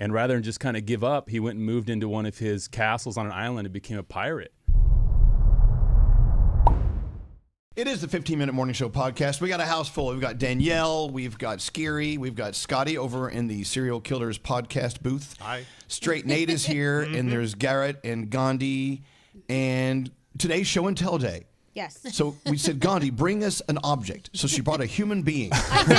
And rather than just kind of give up, he went and moved into one of his castles on an island and became a pirate. It is the 15-Minute Morning Show podcast. We got a house full. We've got Danielle, we've got Scary, we've got Scotty over in the Serial Killers podcast booth. Hi. Straight Nate is here, and there's Garrett and Gandhi, and today's show and tell day. Yes. So we said, Gandhi, bring us an object. So she brought a human being. I did.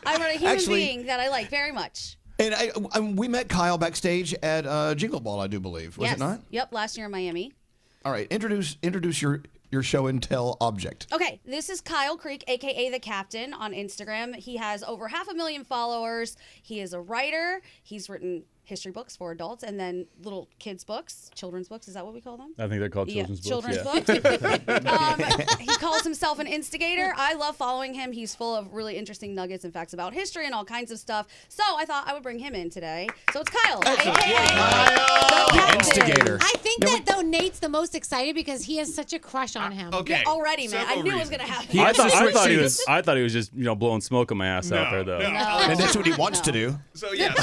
I brought a human being that I like very much. And we met Kyle backstage at Jingle Ball, I do believe. Was yes. it not? Yep, last year in Miami. All right, introduce your show and tell object. Okay, this is Kyle Creek, a.k.a. The Captain, on Instagram. He has over 500,000 followers. He is a writer. He's written history books for adults and then little kids' books, children's books. Is that what we call them? I think they're called children's books. Children's books. He calls himself an instigator. I love following him. He's full of really interesting nuggets and facts about history and all kinds of stuff. So I thought I would bring him in today. So it's Kyle, a.k.a. The instigator. I think that, though, Nate's the most excited because he has such a crush on him. Okay. Yeah, already, man. I knew it was going to happen. I thought he was just blowing smoke on my ass out there though. No. And that's what he wants to do. So yeah.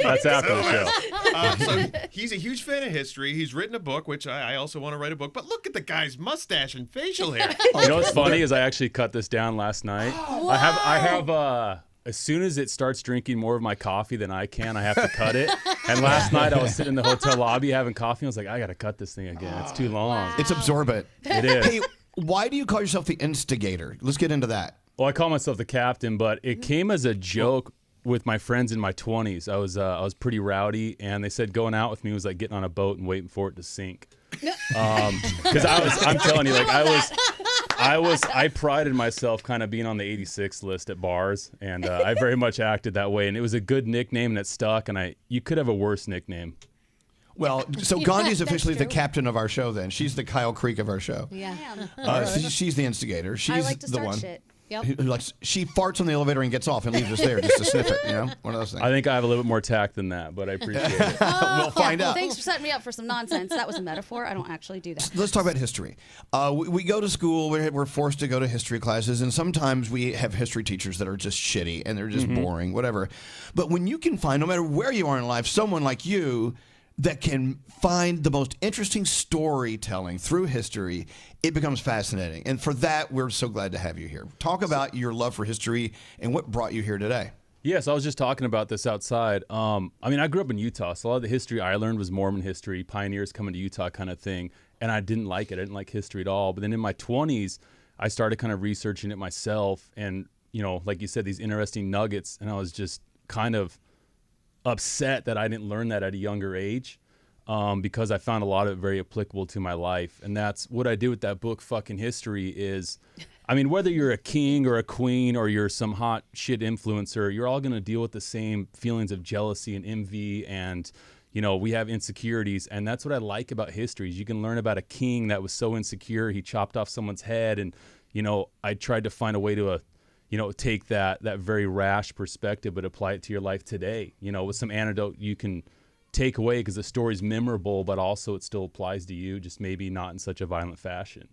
That's after the show. So he's a huge fan of history. He's written a book, which I also want to write a book. But look at the guy's mustache and facial hair. You know what's funny is I actually cut this down last night. I have as soon as it starts drinking more of my coffee than I can, I have to cut it. And last night I was sitting in the hotel lobby having coffee. I was like, I got to cut this thing again. It's too long. Wow. It's absorbent. It is. Hey, why do you call yourself the instigator? Let's get into that. Well, I call myself the captain, but it came as a joke with my friends in my 20s. I was pretty rowdy, and they said going out with me was like getting on a boat and waiting for it to sink. Because I'm telling you, like I prided myself kind of being on the 86 list at bars, and I very much acted that way. And it was a good nickname, and it stuck. And you could have a worse nickname. Well, so Gandhi's officially the captain of our show. Then she's the Kyle Creek of our show. Yeah. She's the instigator. She's I like to the start one. shit. Yep. Who likes, she farts on the elevator and gets off and leaves us there just to sniff it. You know, one of those things. I think I have a little bit more tact than that, but I appreciate it. We'll find out. Thanks for setting me up for some nonsense. That was a metaphor. I don't actually do that. Let's talk about history. We go to school. We're forced to go to history classes, and sometimes we have history teachers that are just shitty and they're just boring, whatever. But when you can find, no matter where you are in life, someone like you that can find the most interesting storytelling through history, it becomes fascinating. And for that, we're so glad to have you here. Talk about your love for history and what brought you here today. Yes, I was just talking about this outside. I grew up in Utah, so a lot of the history I learned was Mormon history, pioneers coming to Utah kind of thing, and I didn't like it. I didn't like history at all. But then in my 20s, I started kind of researching it myself, and, like you said, these interesting nuggets, and I was just kind of upset that I didn't learn that at a younger age, because I found a lot of it very applicable to my life. And that's what I did with that book, Fucking History, is, whether you're a king or a queen or you're some hot shit influencer, you're all going to deal with the same feelings of jealousy and envy, and we have insecurities. And that's what I like about history, is you can learn about a king that was so insecure he chopped off someone's head, and I tried to find a way to take that very rash perspective, but apply it to your life today, with some antidote you can take away, because the story's memorable, but also it still applies to you, just maybe not in such a violent fashion.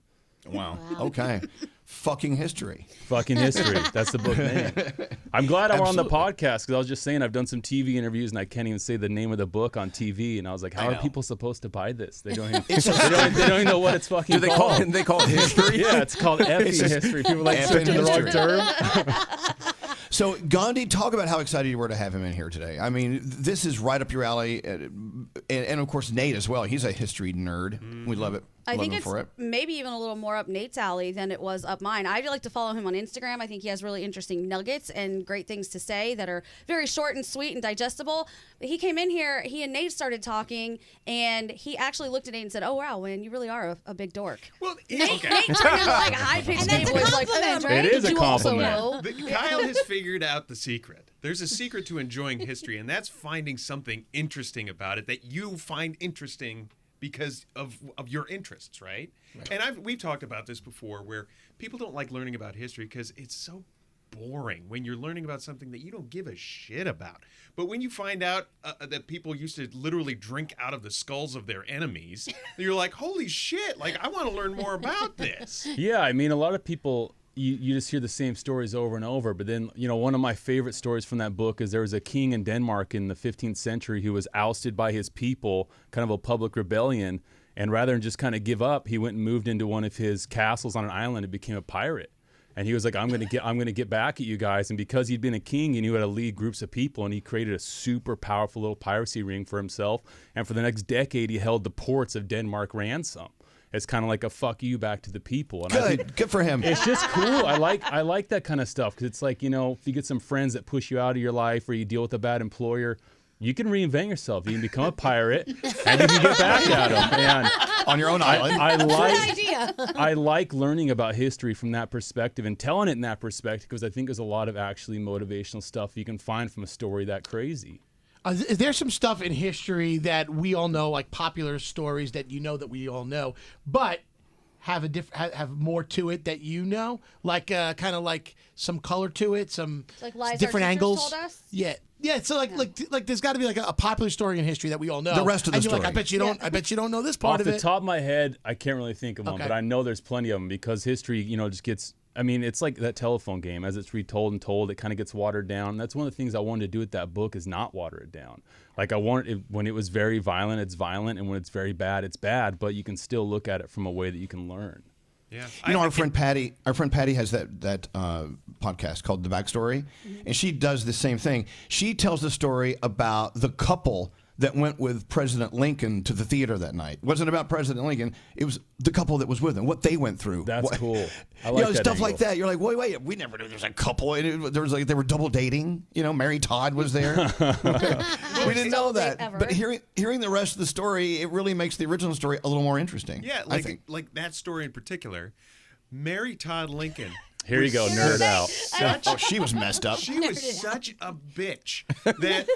Wow. Okay. Fucking History. Fucking History. That's the book name. I'm glad I'm on the podcast, because I was just saying I've done some TV interviews and I can't even say the name of the book on TV, and I was like, how are people supposed to buy this? They don't even, they don't even know what it's fucking called. Do they call it history? Yeah, it's called effing history. People like searching the wrong term. So, Gandhi, talk about how excited you were to have him in here today. This is right up your alley, and of course, Nate as well. He's a history nerd. We love it. I think it's maybe even a little more up Nate's alley than it was up mine. I like to follow him on Instagram. I think he has really interesting nuggets and great things to say that are very short and sweet and digestible. But he came in here, he and Nate started talking, and he actually looked at Nate and said, "Oh, wow, man, you really are a big dork." Well, Nate turned into like a high-pitched Nate voice, like, It is a compliment. Kyle has figured out the secret. There's a secret to enjoying history, and that's finding something interesting about it that you find interesting because of your interests, right? And we've talked about this before, where people don't like learning about history because it's so boring when you're learning about something that you don't give a shit about. But when you find out that people used to literally drink out of the skulls of their enemies, you're like, holy shit, like, I want to learn more about this. Yeah, a lot of people, you just hear the same stories over and over. But then, one of my favorite stories from that book is there was a king in Denmark in the 15th century who was ousted by his people, kind of a public rebellion. And rather than just kind of give up, he went and moved into one of his castles on an island and became a pirate. And he was like, I'm gonna get back at you guys. And because he'd been a king, he knew how to lead groups of people, and he created a super powerful little piracy ring for himself. And for the next decade, he held the ports of Denmark ransom. It's kind of like a fuck you back to the people. And Good for him. It's just cool. I like that kind of stuff because it's like, if you get some friends that push you out of your life or you deal with a bad employer, you can reinvent yourself. You can become a pirate and you can get back at them. And on your own island. I like learning about history from that perspective and telling it in that perspective because I think there's a lot of actually motivational stuff you can find from a story that crazy. Is there some stuff in history that we all know, like popular stories that that we all know, but have have more to it that like kind of like some color to it, some like lies different our angles? told us? Yeah. So like there's got to be like a popular story in history that we all know. The rest of the and you're story. Like, I bet you don't know this part Off of the it. top of my head, I can't really think of one, but I know there's plenty of them because history, just gets. I mean, it's like that telephone game. As it's retold and told, it kind of gets watered down. That's one of the things I wanted to do with that book is not water it down. Like I wanted it, when it was very violent, it's violent, and when it's very bad, it's bad. But you can still look at it from a way that you can learn. Yeah, our friend Patty has that podcast called The Backstory, and she does the same thing. She tells the story about the couple that went with President Lincoln to the theater that night. It wasn't about President Lincoln. It was the couple that was with him, what they went through. That's cool. I like that stuff angle. like that. You're like, wait, we never knew there's a couple. And there was like they were double dating. Mary Todd was there. We didn't know that. But hearing the rest of the story, it really makes the original story a little more interesting. Yeah, I think. like that story in particular, Mary Todd Lincoln. Here you go, nerd out. She was messed up. She was such a bitch that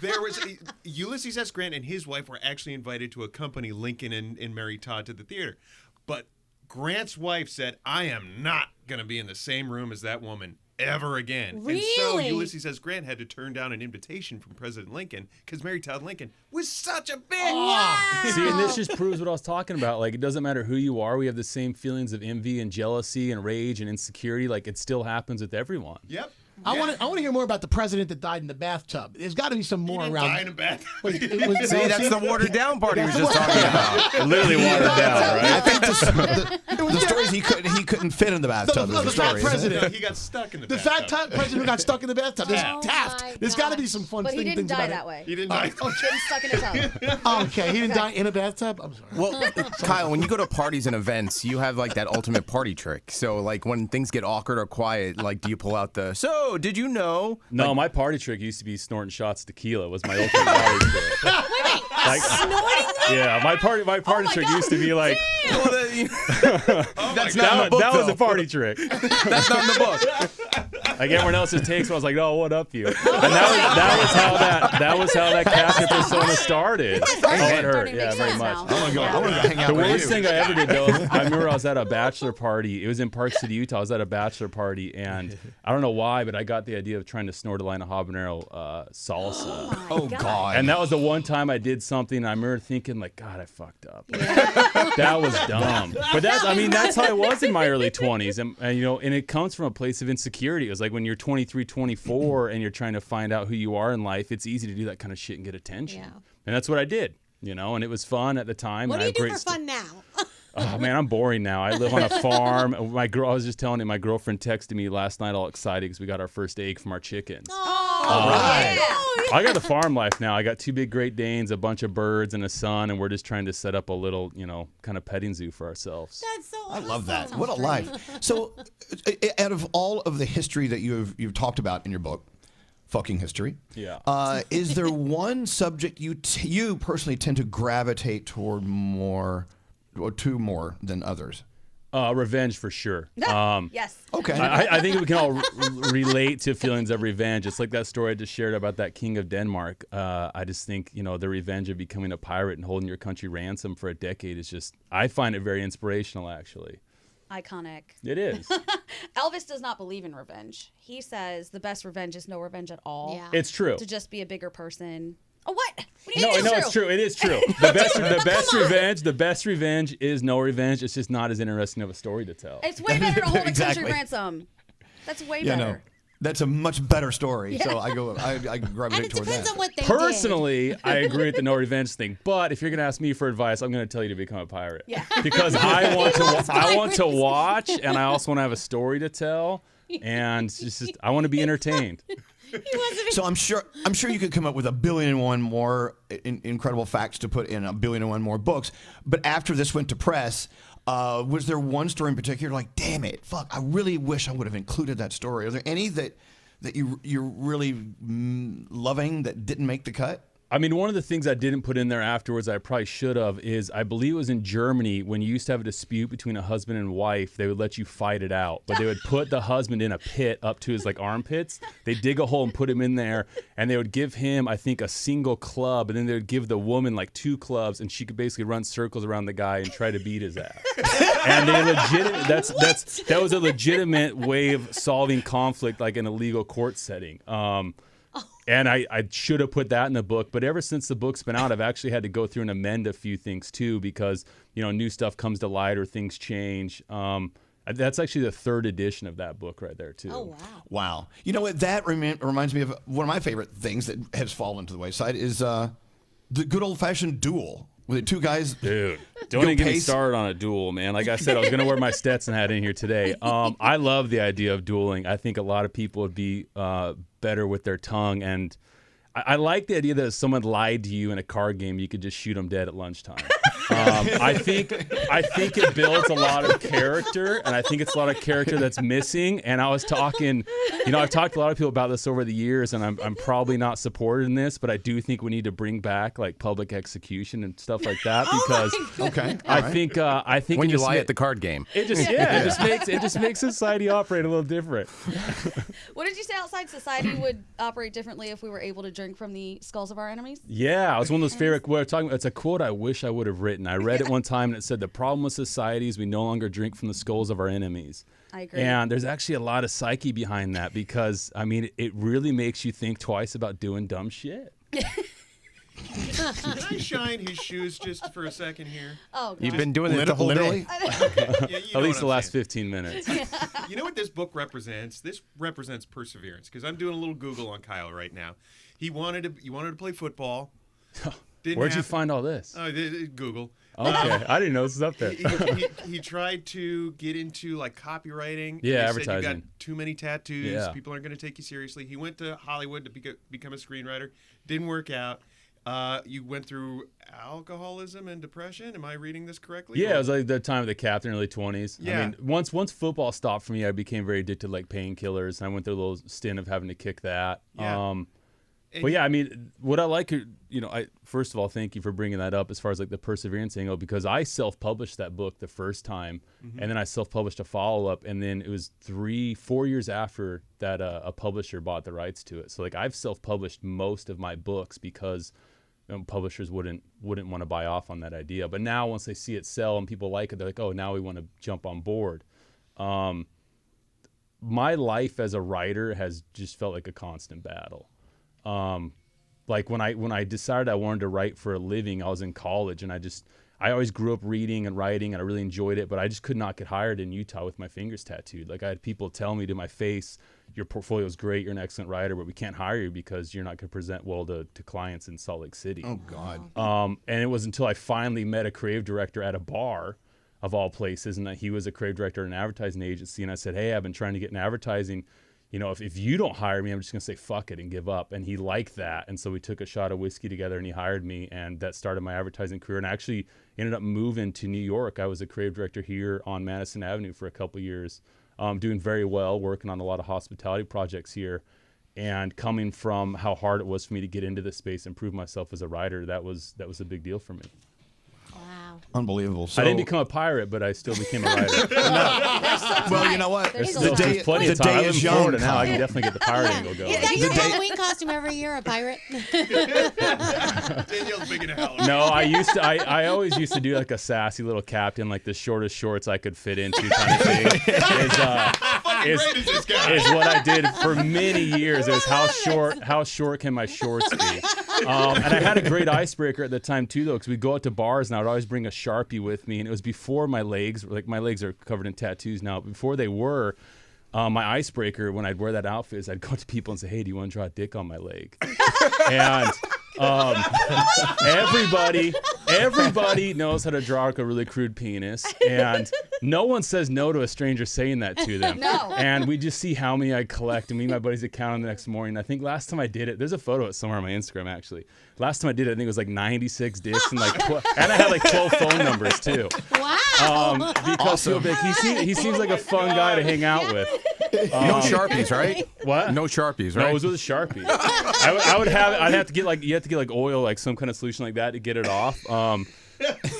there was Ulysses S. Grant and his wife were actually invited to accompany Lincoln and Mary Todd to the theater. But Grant's wife said, I am not going to be in the same room as that woman ever again. Really? And so Ulysses S. Grant had to turn down an invitation from President Lincoln because Mary Todd Lincoln was such a bitch. Wow. See, and this just proves what I was talking about. Like, it doesn't matter who you are. We have the same feelings of envy and jealousy and rage and insecurity. Like, it still happens with everyone. Yep. I want to hear more about the president that died in the bathtub. There's got to be some more around. Die in a bath. See, that's the watered down part he was just talking about. Literally watered down, right? I think the stories he couldn't fit in the bathtub. The fat president. He got stuck in the The bathtub. fat president who got stuck in the bathtub. There's Oh Taft. my There's got to God. be some fun But he things didn't die about that it. way. He didn't die. Getting stuck in a tub. Oh, okay, he didn't die in a bathtub. I'm sorry. Well, Kyle, when you go to parties and events, you have like that ultimate party trick. So like when things get awkward or quiet, like do you pull out the, so did you know? No, my party trick used to be snorting shots of tequila. Was my ultimate party trick. Like, yeah, my party trick used to be like Well, that's not in the book, that was though. a party trick. That's not in the book. Like everyone else's takes, I was like, "Oh, what up, you?" And that was how that Catholic persona started. Oh, it hurt, yeah, very much. I want to go hang out The with worst you. thing I ever did, though, I remember I was at a bachelor party. It was in Park City, Utah. I was at a bachelor party, and I don't know why, but I got the idea of trying to snort a line of habanero salsa. Oh God! And that was the one time I did something. And I remember thinking, like, God, I fucked up. That was dumb. But that's how I was in my early 20s. And it comes from a place of insecurity. It was like when you're 23, 24, and you're trying to find out who you are in life, it's easy to do that kind of shit and get attention. Yeah. And that's what I did, and it was fun at the time. What and do I you had do great for fun now? Oh man, I'm boring now. I live on a farm. I was just telling you, my girlfriend texted me last night all excited because we got our first egg from our chickens. I got the farm life now. I got 2 big Great Danes, a bunch of birds, and a son, and we're just trying to set up a little, kind of petting zoo for ourselves. That's so I love awesome. that. What a life. So, out of all of the history that you've talked about in your book, fucking history, is there one subject you personally tend to gravitate toward more than others? Revenge for sure. Yes. Okay. I think we can all relate to feelings of revenge. It's like that story I just shared about that king of Denmark. I just think, the revenge of becoming a pirate and holding your country ransom for a decade is just, I find it very inspirational, actually. Iconic. It is. Elvis does not believe in revenge. He says the best revenge is no revenge at all. Yeah. It's true. To just be a bigger person. Oh, what? No, it's true. It is true. The best revenge is no revenge. It's just not as interesting of a story to tell. It's way better to hold a Exactly. country ransom. That's way Yeah, better. no. That's a much better story. So I And gravitate it toward depends that. on what they Personally, I agree with the no revenge thing. But if you're gonna ask me for advice, I'm gonna tell you to become a pirate. Yeah. Because I want to pirates. watch, and I also want to have a story to tell, and it's just I want to be entertained. So I'm sure you could come up with 1,000,000,001 more incredible facts to put in 1,000,000,001 more books. But after this went to press, was there one story in particular like, damn it, fuck, I really wish I would have included that story? Are there any that you're really loving that didn't make the cut? I mean, one of the things I didn't put in there afterwards I probably should have is I believe it was in Germany when you used to have a dispute between a husband and wife, they would let you fight it out. But they would put the husband in a pit up to his like armpits. They dig a hole and put him in there, and they would give him, I think, a single club, and then they would give the woman like 2 clubs, and she could basically run circles around the guy and try to beat his ass. And that was a legitimate way of solving conflict, like in a legal court setting. And I should have put that in the book, but ever since the book's been out, I've actually had to go through and amend a few things too, because new stuff comes to light or things change. That's actually the 3rd edition of that book right there too. Oh, wow. Wow. You know what? That reminds me of one of my favorite things that has fallen to the wayside is the good old-fashioned duel with the 2 guys. Dude, don't even get me started on a duel, man. Like I said, I was going to wear my Stetson hat in here today. I love the idea of dueling. I think a lot of people would be better with their tongue, and I like the idea that if someone lied to you in a card game, you could just shoot them dead at lunchtime. I think it builds a lot of character, and I think it's a lot of character that's missing. And I was talking, I've talked to a lot of people about this over the years, and I'm probably not supported in this, but I do think we need to bring back like public execution and stuff like that because I think When you lie at the card game. it just makes society operate a little different. What did you say outside society would operate differently if we were able to drink from the skulls of our enemies? Yeah, it was one of those favorite. We're talking about. It's a quote I wish I would have written. I read it one time and it said, "The problem with society is we no longer drink from the skulls of our enemies." I agree. And there's actually a lot of psyche behind that because I mean, it really makes you think twice about doing dumb shit. Can I shine his shoes just for a second here? Oh, God. You've been doing it the whole Literally? day. Yeah, you At know least what the I'm last saying. 15 minutes. You know what this book represents? This represents perseverance. Because I'm doing a little Google on Kyle right now. He wanted to play football. Where'd you find all this? Google. Okay, I didn't know this was up there. He tried to get into like copywriting. Yeah, They said you advertising. got too many tattoos. Yeah. People aren't going to take you seriously. He went to Hollywood to become a screenwriter. Didn't work out. You went through alcoholism and depression. Am I reading this correctly? Yeah, it was like the time of the captain, early 20s. Yeah. I mean, once football stopped for me, I became very addicted to like painkillers, and I went through a little stint of having to kick that. Yeah. But yeah, I mean, what I like, I first of all, thank you for bringing that up as far as like the perseverance angle, because I self-published that book the first time, and then I self-published a follow-up, and then it was 4 years after that a publisher bought the rights to it. So like I've self-published most of my books because publishers wouldn't want to buy off on that idea. But now once they see it sell and people like it, they're like, oh, now we want to jump on board. My life as a writer has just felt like a constant battle. Like when I decided I wanted to write for a living, I was in college, and I always grew up reading and writing, and I really enjoyed it, but I just could not get hired in Utah with my fingers tattooed. Like I had people tell me to my face, your portfolio is great, you're an excellent writer, but we can't hire you because you're not going to present well to clients in Salt Lake City. Oh, God. And it was until I finally met a creative director at a bar, of all places, and that he was a creative director at an advertising agency, and I said, hey, I've been trying to get in advertising. If you don't hire me, I'm just going to say fuck it and give up. And he liked that. And so we took a shot of whiskey together and he hired me, and that started my advertising career. And I actually ended up moving to New York. I was a creative director here on Madison Avenue for a couple years, doing very well, working on a lot of hospitality projects here. And coming from how hard it was for me to get into this space and prove myself as a writer, that was a big deal for me. Wow. Unbelievable. So, I didn't become a pirate, but I still became a writer. well, you know what? There's There's plenty of time. I live in young, Florida now. I Kyle. can definitely get the pirate angle going. Is that your The day- Halloween costume every year, a pirate? Danielle's big into Halloween. No, I always used to do like a sassy little captain, like the shortest shorts I could fit into kind of thing. Fucking great is this guy? Is what I did for many years. It was how short can my shorts be? And I had a great icebreaker at the time too, though, because we'd go out to bars and I would always bring a Sharpie with me, and it was before my legs, like my legs are covered in tattoos now. Before they were, my icebreaker, when I'd wear that outfit, is I'd go to people and say, "Hey, do you want to draw a dick on my leg?" And everybody knows how to draw like a really crude penis, and no one says no to a stranger saying that to them. No. And we just see how many I collect, and me and my buddies account on the next morning. I think last time I did it, there's a photo of it somewhere on my Instagram actually. Last time I did it, I think it was like 96 dicks and like and I had like 12 phone numbers too. Wow. Because he seems like a fun guy to hang out with. No Sharpies, right? What? No Sharpies, right? No, it was with a Sharpie. I'd have to get like oil, like some kind of solution like that to get it off.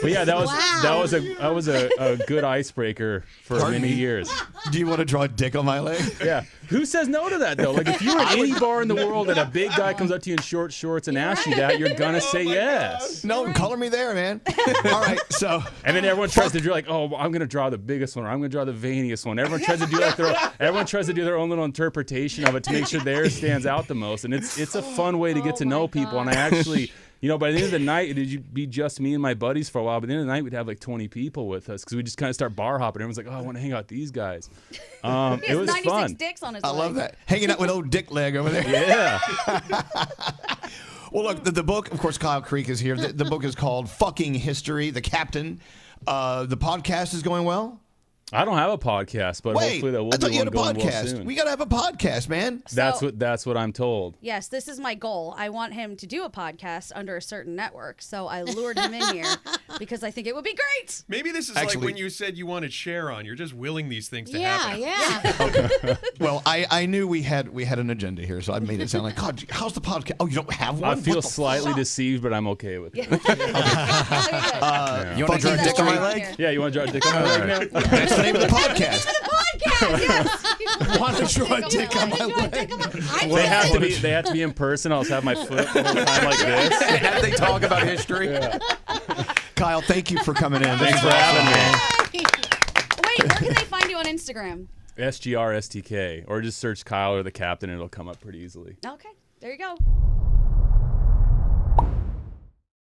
But yeah, that was a good icebreaker for many years. Do you want to draw a dick on my leg? Yeah. Who says no to that though? Like if you're at any bar in the world and a big guy comes up to you in short shorts and asks you that, you're gonna say yes. No, color me there, man. All right, so. And then everyone tries to do like, oh, I'm gonna draw the biggest one, or I'm gonna draw the veiniest one. Everyone tries to do like their own little interpretation of it to make sure theirs stands out the most. And it's a fun way to get to know people. And I actually. By the end of the night, it'd be just me and my buddies for a while. But at the end of the night, we'd have like 20 people with us because we just kind of start bar hopping. Everyone's like, "Oh, I want to hang out with these guys." It was 96 fun. dicks on his I leg. love that. Hanging out with old Dick Leg over there. Yeah. Well, look, the book, of course, Kyle Creek is here. The book is called Fucking History, The Captain. The podcast is going well? I don't have a podcast, but Wait, hopefully there will I thought be you had one a going well podcast. soon. We got to have a podcast, man. That's what I'm told. Yes, this is my goal. I want him to do a podcast under a certain network. So I lured him in here because I think it would be great. Maybe this is Actually- like when you said you wanted Cher on. You're just willing these things to Yeah, happen. yeah. Well, I knew we had an agenda here, so I made it sound like, God, how's the podcast? Oh, you don't have one? I feel What the slightly fuck? deceived, but I'm okay with it. You want to Fucking draw a dick on my history. leg? Yeah, you want to draw a dick on my leg now? That's the name of the podcast. Want to draw a dick on my leg? They have to be in person. I'll just have my foot the whole time like this. Have they talk about history? Kyle, thank you for coming in. Thanks for having me. Wait, where can they find you on Instagram? SGRSTK, or just search Kyle or the Captain, and it'll come up pretty easily. Okay, there you go.